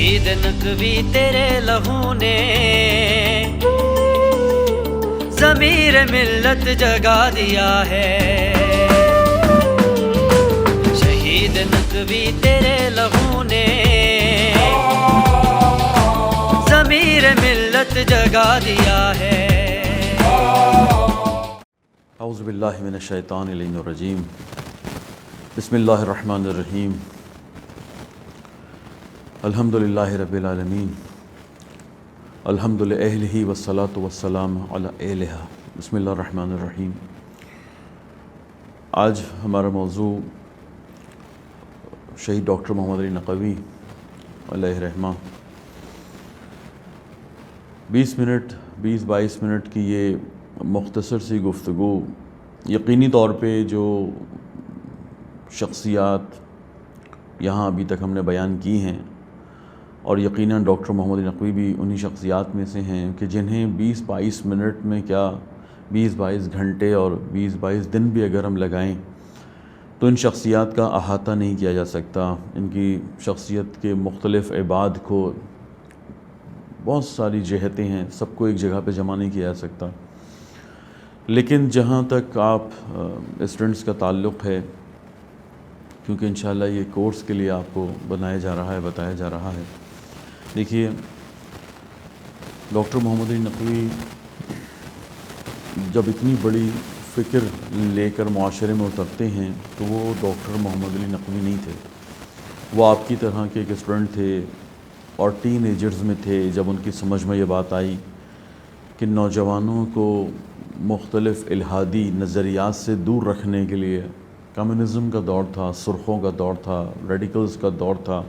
شہید نقوی تیرے لہو نے ضمیر ملت جگا دیا ہے، شہید نقوی تیرے لہو نے ضمیر ملت جگا دیا ہے۔ اعوذ باللہ من الشیطان الرجیم، بسم اللہ الرحمن الرحیم، الحمد للہ رب العالمین، الحمد للہ والصلاة والسلام علی اہلہا، بسم اللہ الرحمن الرحیم۔ آج ہمارا موضوع شہید ڈاکٹر محمد علی نقوی علیہ رحمہ 20-22 منٹ کی یہ مختصر سی گفتگو یقینی طور پہ جو شخصیات یہاں ابھی تک ہم نے بیان کی ہیں، اور یقیناً ڈاکٹر محمد علی نقوی بھی انہی شخصیات میں سے ہیں کہ جنہیں 20-22 منٹ میں کیا 20-22 گھنٹے اور 20-22 دن بھی اگر ہم لگائیں تو ان شخصیات کا احاطہ نہیں کیا جا سکتا۔ ان کی شخصیت کے مختلف ابعاد کو، بہت ساری جہتیں ہیں، سب کو ایک جگہ پہ جمع نہیں کیا جا سکتا، لیکن جہاں تک آپ اسٹوڈنٹس کا تعلق ہے، کیونکہ انشاءاللہ یہ کورس کے لیے آپ کو بنایا جا رہا ہے، بتایا جا رہا ہے۔ دیکھیے، ڈاکٹر محمد علی نقوی جب اتنی بڑی فکر لے کر معاشرے میں اترتے ہیں تو وہ ڈاکٹر محمد علی نقوی نہیں تھے، وہ آپ کی طرح کے ایک اسٹوڈنٹ تھے اور ٹین ایجرز میں تھے جب ان کی سمجھ میں یہ بات آئی کہ نوجوانوں کو مختلف الہادی نظریات سے دور رکھنے کے لیے، کمیونزم کا دور تھا، سرخوں کا دور تھا، ریڈیکلز کا دور تھا،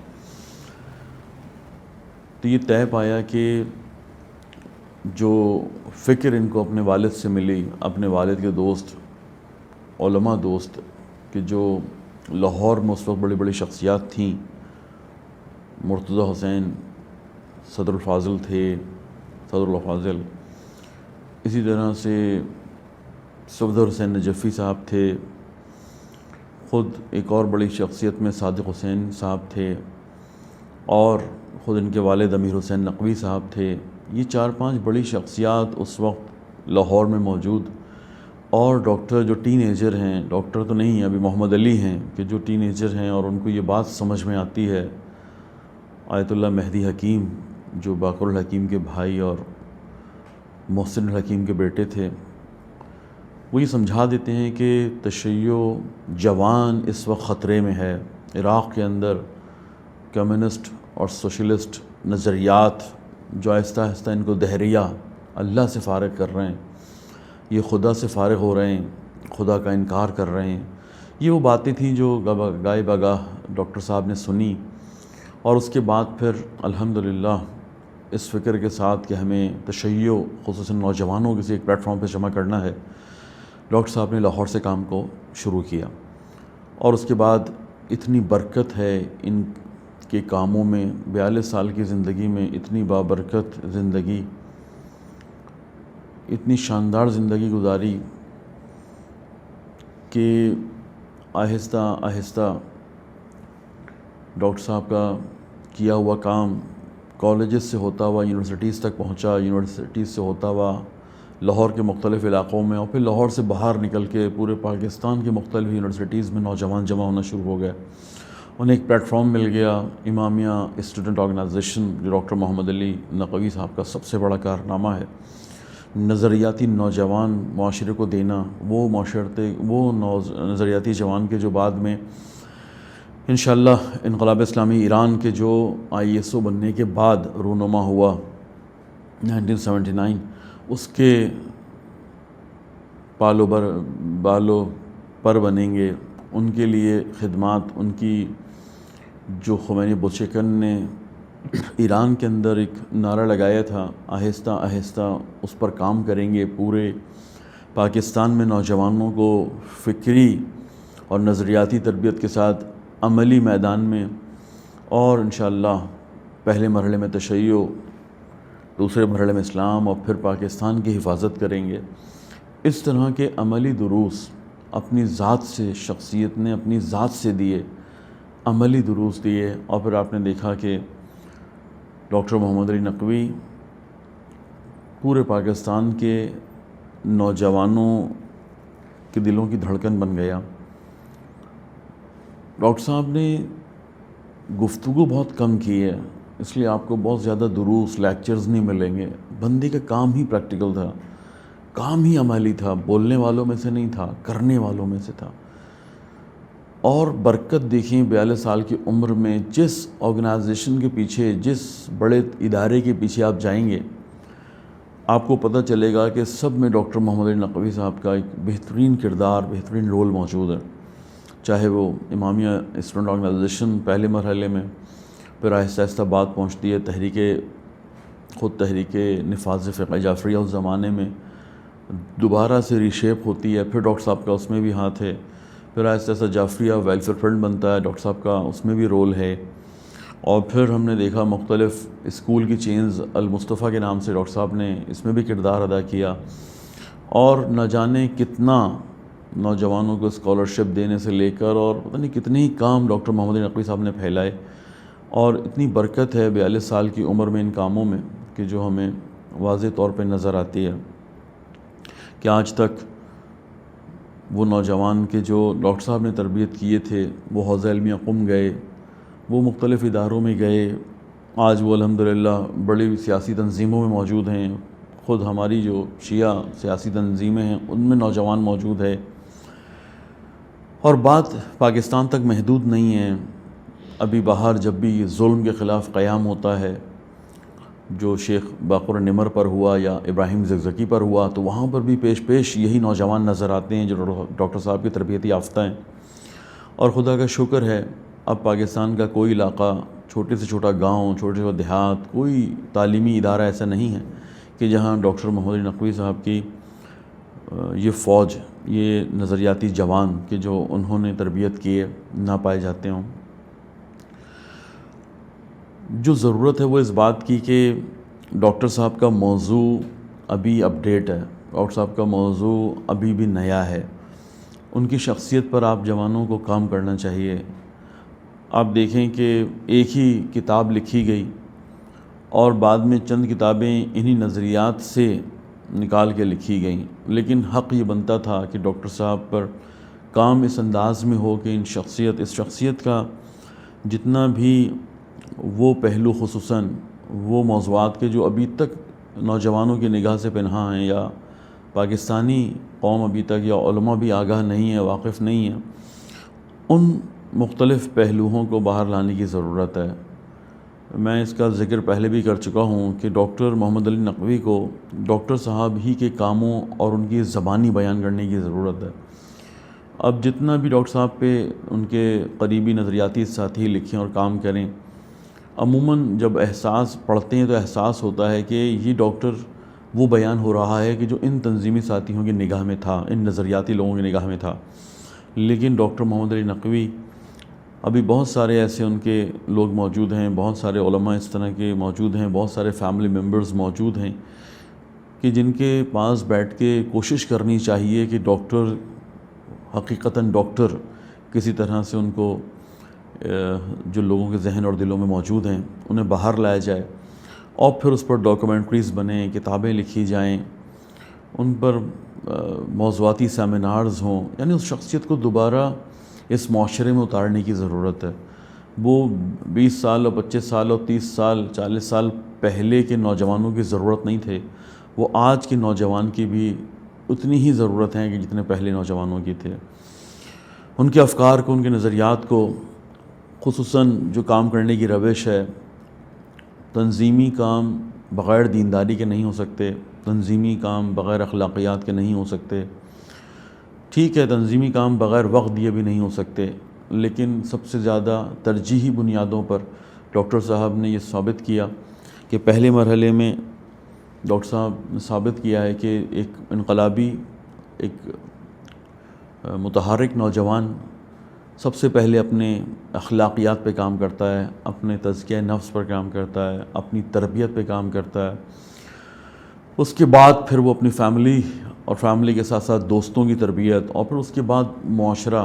تو یہ طے پایا کہ جو فکر ان کو اپنے والد سے ملی، اپنے والد کے دوست، علماء دوست، کہ جو لاہور میں اس وقت بڑی بڑی شخصیات تھیں، مرتضی حسین صدر الفاضل تھے، صدر الفاضل، اسی طرح سے صفدر حسین نجفی صاحب تھے، خود ایک اور بڑی شخصیت میں صادق حسین صاحب تھے، اور خود ان کے والد امیر حسین نقوی صاحب تھے۔ یہ 4-5 بڑی شخصیات اس وقت لاہور میں موجود، اور ڈاکٹر جو ٹین ایجر ہیں، ڈاکٹر تو نہیں ہیں ابھی، محمد علی ہیں کہ جو ٹین ایجر ہیں، اور ان کو یہ بات سمجھ میں آتی ہے، آیت اللہ مہدی حکیم جو باقر الحکیم کے بھائی اور محسن الحکیم کے بیٹے تھے، وہ یہ سمجھا دیتے ہیں کہ تشیع جوان اس وقت خطرے میں ہے۔ عراق کے اندر کمیونسٹ اور سوشلسٹ نظریات جو آہستہ آہستہ ان کو دہریہ، اللہ سے فارغ کر رہے ہیں، یہ خدا سے فارغ ہو رہے ہیں، خدا کا انکار کر رہے ہیں۔ یہ وہ باتیں تھیں جو گائے بگاہ ڈاکٹر صاحب نے سنی، اور اس کے بعد پھر الحمدللہ اس فکر کے ساتھ کہ ہمیں تشیع خصوصاً نوجوانوں کسی ایک پلیٹ فارم پہ جمع کرنا ہے، ڈاکٹر صاحب نے لاہور سے کام کو شروع کیا، اور اس کے بعد اتنی برکت ہے ان کے کاموں میں، 42 سال کی زندگی میں اتنی بابرکت زندگی، اتنی شاندار زندگی گزاری کہ آہستہ آہستہ ڈاکٹر صاحب کا کیا ہوا کام کالجز سے ہوتا ہوا یونیورسٹیز تک پہنچا، یونیورسٹیز سے ہوتا ہوا لاہور کے مختلف علاقوں میں، اور پھر لاہور سے باہر نکل کے پورے پاکستان کے مختلف یونیورسٹیز میں نوجوان جمع ہونا شروع ہو گئے۔ انہیں ایک پلیٹ فارم مل گیا، امامیہ اسٹوڈنٹ آرگنائزیشن، جو ڈاکٹر محمد علی نقوی صاحب کا سب سے بڑا کارنامہ ہے، نظریاتی نوجوان معاشرے کو دینا، وہ نظریاتی جوان کے جو بعد میں انشاءاللہ انقلاب اسلامی ایران کے جو ISO بننے کے بعد رونما ہوا 1979، اس کے بالو پر بنیں گے۔ ان کے لیے خدمات، ان کی جو خمینی بلشویکن نے ایران کے اندر ایک نعرہ لگایا تھا، آہستہ آہستہ اس پر کام کریں گے، پورے پاکستان میں نوجوانوں کو فکری اور نظریاتی تربیت کے ساتھ عملی میدان میں، اور انشاءاللہ پہلے مرحلے میں تشیع، دوسرے مرحلے میں اسلام، اور پھر پاکستان کی حفاظت کریں گے۔ اس طرح کے عملی دروس اپنی ذات سے، شخصیت نے اپنی ذات سے دیے، عملی دروس دیے، اور پھر آپ نے دیکھا کہ ڈاکٹر محمد علی نقوی پورے پاکستان کے نوجوانوں کے دلوں کی دھڑکن بن گیا۔ ڈاکٹر صاحب نے گفتگو بہت کم کی ہے، اس لیے آپ کو بہت زیادہ دروس لیکچرز نہیں ملیں گے۔ بندے کا کام ہی پریکٹیکل تھا، کام ہی عملی تھا، بولنے والوں میں سے نہیں تھا، کرنے والوں میں سے تھا۔ اور برکت دیکھیں 42 سال کی عمر میں جس آرگنائزیشن کے پیچھے، جس بڑے ادارے کے پیچھے آپ جائیں گے، آپ کو پتہ چلے گا کہ سب میں ڈاکٹر محمد علی نقوی صاحب کا ایک بہترین کردار، بہترین رول موجود ہے۔ چاہے وہ امامیہ اسٹوڈنٹ آرگنائزیشن پہلے مرحلے میں، پھر آہستہ آہستہ بات پہنچتی ہے تحریک نفاذ فقہ جعفریہ اس زمانے میں، دوبارہ سے ری شیپ ہوتی ہے، پھر ڈاکٹر صاحب کا اس میں بھی ہاتھ ہے، پھر آہستہ آہستہ جعفریہ ویلفیئر فرنٹ بنتا ہے، ڈاکٹر صاحب کا اس میں بھی رول ہے، اور پھر ہم نے دیکھا مختلف اسکول کی چینز المصطفیٰ کے نام سے ڈاکٹر صاحب نے اس میں بھی کردار ادا کیا، اور نہ جانے کتنا نوجوانوں کو اسکالرشپ دینے سے لے کر اور پتہ نہیں کتنے ہی کام ڈاکٹر محمد علی نقوی صاحب نے پھیلائے۔ اور اتنی برکت ہے 42 سال کی عمر میں ان کاموں میں کہ جو ہمیں واضح طور پہ نظر آتی ہے کہ آج تک وہ نوجوان کے جو ڈاکٹر صاحب نے تربیت کیے تھے وہ حوزہ علمیہ قم گئے، وہ مختلف اداروں میں گئے، آج وہ الحمدللہ بڑی سیاسی تنظیموں میں موجود ہیں، خود ہماری جو شیعہ سیاسی تنظیمیں ہیں ان میں نوجوان موجود ہے۔ اور بات پاکستان تک محدود نہیں ہے، ابھی باہر جب بھی ظلم کے خلاف قیام ہوتا ہے، جو شیخ باقر نمر پر ہوا یا ابراہیم زگزگی پر ہوا، تو وہاں پر بھی پیش یہی نوجوان نظر آتے ہیں جو ڈاکٹر صاحب کی تربیتی یافتہ ہیں۔ اور خدا کا شکر ہے اب پاکستان کا کوئی علاقہ، چھوٹے سے چھوٹا گاؤں، چھوٹے سے دیہات، کوئی تعلیمی ادارہ ایسا نہیں ہے کہ جہاں ڈاکٹر محمد علی نقوی صاحب کی یہ فوج، یہ نظریاتی جوان کہ جو انہوں نے تربیت کی ہے نہ پائے جاتے ہوں۔ جو ضرورت ہے وہ اس بات کی کہ ڈاکٹر صاحب کا موضوع ابھی اپڈیٹ ہے، ڈاکٹر صاحب کا موضوع ابھی بھی نیا ہے، ان کی شخصیت پر آپ جوانوں کو کام کرنا چاہیے۔ آپ دیکھیں کہ ایک ہی کتاب لکھی گئی اور بعد میں چند کتابیں انہی نظریات سے نکال کے لکھی گئیں، لیکن حق یہ بنتا تھا کہ ڈاکٹر صاحب پر کام اس انداز میں ہو کہ اس شخصیت کا جتنا بھی وہ پہلو، خصوصاً وہ موضوعات کے جو ابھی تک نوجوانوں کی نگاہ سے پنہاں ہیں یا پاکستانی قوم ابھی تک یا علماء بھی آگاہ نہیں ہے، واقف نہیں ہیں، ان مختلف پہلوؤں کو باہر لانے کی ضرورت ہے۔ میں اس کا ذکر پہلے بھی کر چکا ہوں کہ ڈاکٹر محمد علی نقوی کو ڈاکٹر صاحب ہی کے کاموں اور ان کی زبانی بیان کرنے کی ضرورت ہے۔ اب جتنا بھی ڈاکٹر صاحب پہ ان کے قریبی نظریاتی ساتھی لکھیں اور کام کریں، عموماً جب احساس پڑھتے ہیں تو احساس ہوتا ہے کہ یہ ڈاکٹر وہ بیان ہو رہا ہے کہ جو ان تنظیمی ساتھیوں کی نگاہ میں تھا، ان نظریاتی لوگوں کی نگاہ میں تھا۔ لیکن ڈاکٹر محمد علی نقوی، ابھی بہت سارے ایسے ان کے لوگ موجود ہیں، بہت سارے علماء اس طرح کے موجود ہیں، بہت سارے فیملی ممبرز موجود ہیں کہ جن کے پاس بیٹھ کے کوشش کرنی چاہیے کہ ڈاکٹر، حقیقتاً ڈاکٹر کسی طرح سے ان کو جو لوگوں کے ذہن اور دلوں میں موجود ہیں انہیں باہر لایا جائے، اور پھر اس پر ڈاکومنٹریز بنیں، کتابیں لکھی جائیں، ان پر موضوعاتی سیمینارز ہوں، یعنی اس شخصیت کو دوبارہ اس معاشرے میں اتارنے کی ضرورت ہے۔ وہ 20 سال اور 25 سال اور 30 سال 40 سال پہلے کے نوجوانوں کی ضرورت نہیں تھے، وہ آج کے نوجوان کی بھی اتنی ہی ضرورت ہے کہ جتنے پہلے نوجوانوں کی تھے۔ ان کے افکار کو، ان کے نظریات کو، خصوصاً جو کام کرنے کی روش ہے، تنظیمی کام بغیر دینداری کے نہیں ہو سکتے، تنظیمی کام بغیر اخلاقیات کے نہیں ہو سکتے، ٹھیک ہے تنظیمی کام بغیر وقت دیے بھی نہیں ہو سکتے، لیکن سب سے زیادہ ترجیحی بنیادوں پر ڈاکٹر صاحب نے یہ ثابت کیا کہ پہلے مرحلے میں ڈاکٹر صاحب نے ثابت کیا ہے کہ ایک انقلابی، ایک متحرک نوجوان سب سے پہلے اپنے اخلاقیات پہ کام کرتا ہے، اپنے تزکیہ نفس پر کام کرتا ہے، اپنی تربیت پہ کام کرتا ہے، اس کے بعد پھر وہ اپنی فیملی اور فیملی کے ساتھ ساتھ دوستوں کی تربیت، اور پھر اس کے بعد معاشرہ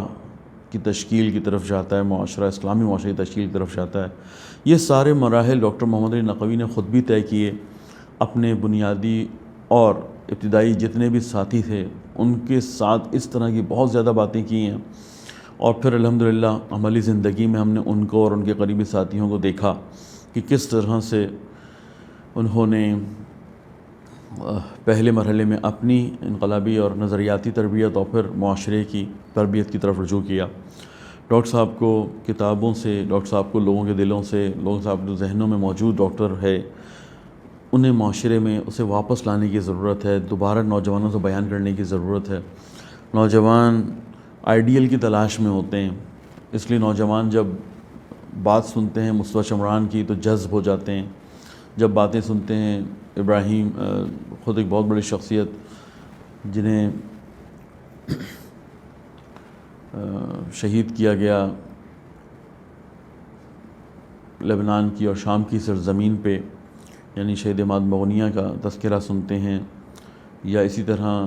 کی تشکیل کی طرف جاتا ہے، معاشرہ، اسلامی معاشرے کی تشکیل کی طرف جاتا ہے، یہ سارے مراحل ڈاکٹر محمد علی نقوی نے خود بھی طے کیے، اپنے بنیادی اور ابتدائی جتنے بھی ساتھی تھے ان کے ساتھ اس طرح کی بہت زیادہ باتیں کی ہیں، اور پھر الحمدللہ عملی زندگی میں ہم نے ان کو اور ان کے قریبی ساتھیوں کو دیکھا کہ کس طرح سے انہوں نے پہلے مرحلے میں اپنی انقلابی اور نظریاتی تربیت اور پھر معاشرے کی تربیت کی طرف رجوع کیا۔ ڈاکٹر صاحب کو کتابوں سے، ڈاکٹر صاحب کو لوگوں کے دلوں سے، لوگوں صاحب جو ذہنوں میں موجود ڈاکٹر ہے انہیں معاشرے میں اسے واپس لانے کی ضرورت ہے، دوبارہ نوجوانوں سے بیان کرنے کی ضرورت ہے۔ نوجوان آئیڈیل کی تلاش میں ہوتے ہیں، اس لیے نوجوان جب بات سنتے ہیں مصطفیٰ شمران کی تو جذب ہو جاتے ہیں، جب باتیں سنتے ہیں ابراہیم خود ایک بہت بڑی شخصیت جنہیں شہید کیا گیا لبنان کی اور شام کی سرزمین پہ، یعنی شہید عماد مغنیہ کا تذکرہ سنتے ہیں، یا اسی طرح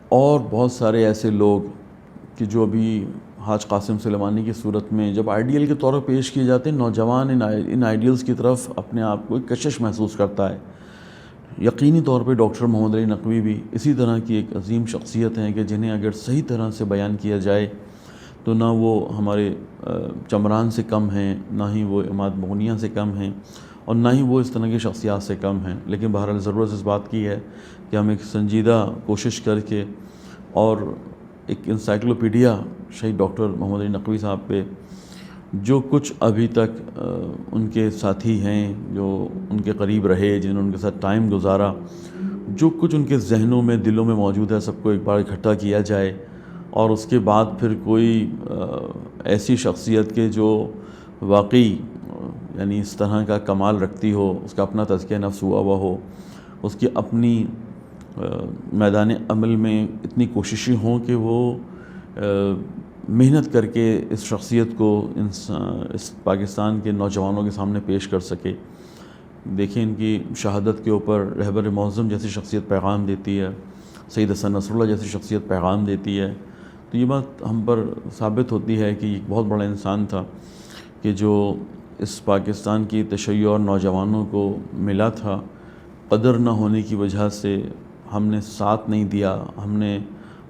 اور بہت سارے ایسے لوگ کہ جو ابھی حاج قاسم سلیمانی کی صورت میں جب آئیڈیل کے طور پر پیش کیے جاتے ہیں، نوجوان ان آئیڈیلز کی طرف اپنے آپ کو ایک کشش محسوس کرتا ہے۔ یقینی طور پہ ڈاکٹر محمد علی نقوی بھی اسی طرح کی ایک عظیم شخصیت ہیں کہ جنہیں اگر صحیح طرح سے بیان کیا جائے تو نہ وہ ہمارے چمران سے کم ہیں، نہ ہی وہ عماد مغنیہ سے کم ہیں، اور نہ ہی وہ اس طرح کی شخصیات سے کم ہیں۔ لیکن بہرحال ضرورت اس بات کی ہے کہ ہم ایک سنجیدہ کوشش کر کے اور ایک انسائکلوپیڈیا شہید ڈاکٹر محمد علی نقوی صاحب پہ جو کچھ ابھی تک ان کے ساتھی ہیں، جو ان کے قریب رہے، جنہوں نے ان کے ساتھ ٹائم گزارا، جو کچھ ان کے ذہنوں میں دلوں میں موجود ہے، سب کو ایک بار اکٹھا کیا جائے، اور اس کے بعد پھر کوئی ایسی شخصیت کے جو واقعی یعنی اس طرح کا کمال رکھتی ہو، اس کا اپنا تزکیہ نفس ہوا ہوا ہو، اس کی اپنی میدان عمل میں اتنی کوششیں ہوں کہ وہ محنت کر کے اس شخصیت کو اس پاکستان کے نوجوانوں کے سامنے پیش کر سکے۔ دیکھیں ان کی شہادت کے اوپر رہبر معظم جیسی شخصیت پیغام دیتی ہے، سید حسن نصر اللہ جیسی شخصیت پیغام دیتی ہے، تو یہ بات ہم پر ثابت ہوتی ہے کہ ایک بہت بڑا انسان تھا کہ جو اس پاکستان کی تشیع اور نوجوانوں کو ملا تھا، قدر نہ ہونے کی وجہ سے ہم نے ساتھ نہیں دیا، ہم نے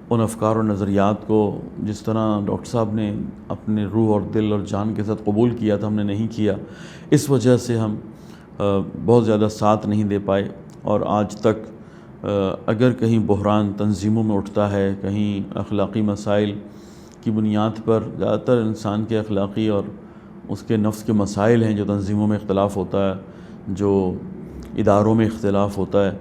ان افکار اور نظریات کو جس طرح ڈاکٹر صاحب نے اپنے روح اور دل اور جان کے ساتھ قبول کیا تھا ہم نے نہیں کیا، اس وجہ سے ہم بہت زیادہ ساتھ نہیں دے پائے۔ اور آج تک اگر کہیں بحران تنظیموں میں اٹھتا ہے، کہیں اخلاقی مسائل کی بنیاد پر، زیادہ تر انسان کے اخلاقی اور اس کے نفس کے مسائل ہیں جو تنظیموں میں اختلاف ہوتا ہے، جو اداروں میں اختلاف ہوتا ہے۔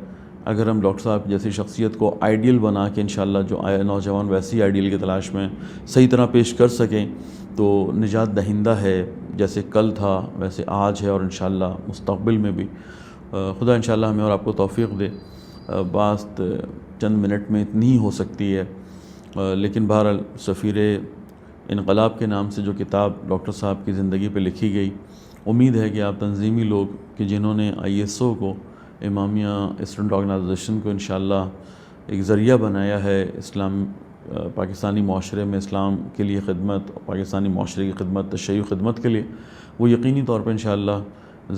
اگر ہم ڈاکٹر صاحب جیسی شخصیت کو آئیڈیل بنا کے انشاءاللہ جو نوجوان ویسی آئیڈیل کی تلاش میں صحیح طرح پیش کر سکیں تو نجات دہندہ ہے، جیسے کل تھا ویسے آج ہے، اور انشاءاللہ مستقبل میں بھی۔ خدا انشاءاللہ ہمیں اور آپ کو توفیق دے۔ بات چند منٹ میں اتنی ہی ہو سکتی ہے، لیکن بہرحال سفیر انقلاب کے نام سے جو کتاب ڈاکٹر صاحب کی زندگی پہ لکھی گئی، امید ہے کہ آپ تنظیمی لوگ کہ جنہوں نے ISO کو، امامیہ اسٹوڈنٹ آرگنائزیشن کو انشاءاللہ ایک ذریعہ بنایا ہے اسلام پاکستانی معاشرے میں اسلام کے لیے خدمت، پاکستانی معاشرے کی خدمت، تشیع خدمت کے لیے، وہ یقینی طور پر انشاءاللہ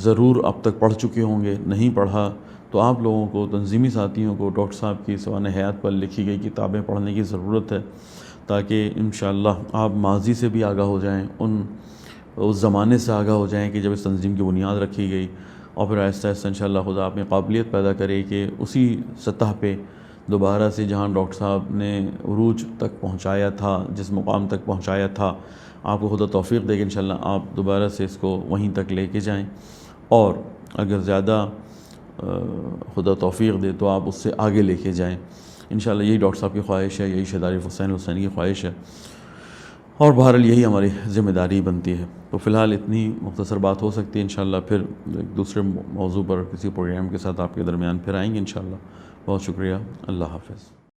ضرور اب تک پڑھ چکے ہوں گے۔ نہیں پڑھا تو آپ لوگوں کو، تنظیمی ساتھیوں کو ڈاکٹر صاحب کی سوانح حیات پر لکھی گئی کتابیں پڑھنے کی ضرورت ہے، تاکہ انشاءاللہ آپ ماضی سے بھی آگاہ ہو جائیں، اس زمانے سے آگاہ ہو جائیں کہ جب اس تنظیم کی بنیاد رکھی گئی، اور پھر آہستہ آہستہ انشاءاللہ خدا آپ میں قابلیت پیدا کرے کہ اسی سطح پہ دوبارہ سے جہاں ڈاکٹر صاحب نے عروج تک پہنچایا تھا، جس مقام تک پہنچایا تھا، آپ کو خدا توفیق دے کہ انشاءاللہ آپ دوبارہ سے اس کو وہیں تک لے کے جائیں، اور اگر زیادہ خدا توفیق دے تو آپ اس سے آگے لے کے جائیں۔ انشاءاللہ یہی ڈاکٹر صاحب کی خواہش ہے، یہی شہید عارف حسین حسینی کی خواہش ہے، اور بہرحال یہی ہماری ذمہ داری بنتی ہے۔ تو فی الحال اتنی مختصر بات ہو سکتی ہے، انشاءاللہ پھر ایک دوسرے موضوع پر کسی پروگرام کے ساتھ آپ کے درمیان پھر آئیں گے انشاءاللہ۔ بہت شکریہ، اللہ حافظ۔